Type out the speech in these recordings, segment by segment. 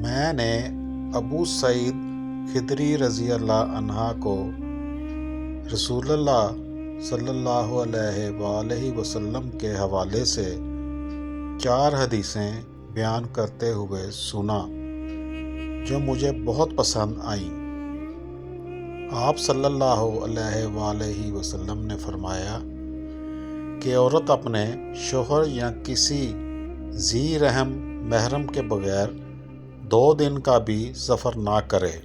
میں نے ابو سعید خدری رضی اللہ عنہ کو رسول اللہ صلی اللہ علیہ وآلہ وسلم کے حوالے سے 4 حدیثیں بیان کرتے ہوئے سنا جو مجھے بہت پسند آئیں۔ آپ صلی اللہ علیہ وآلہ وسلم نے فرمایا کہ عورت اپنے شوہر یا کسی ذی رحم محرم کے بغیر 2 دن کا بھی سفر نہ کرے،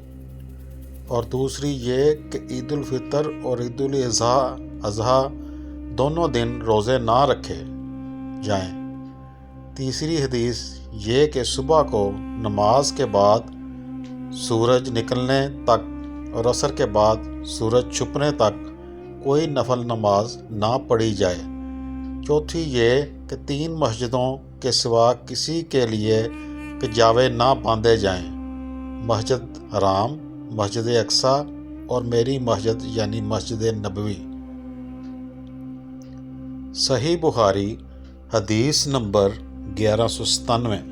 اور دوسری یہ کہ عید الفطر اور عید الاضحیٰ دونوں دن روزے نہ رکھے جائیں۔ تیسری حدیث یہ کہ صبح کو نماز کے بعد سورج نکلنے تک اور عصر کے بعد سورج چھپنے تک کوئی نفل نماز نہ پڑھی جائے۔ چوتھی یہ کہ 3 مسجدوں کے سوا کسی کے لیے کجاوے نہ باندھے جائیں: مسجد حرام، مسجد اقصیٰ اور میری مسجد یعنی مسجد نبوی۔ صحیح بخاری حدیث نمبر 1197۔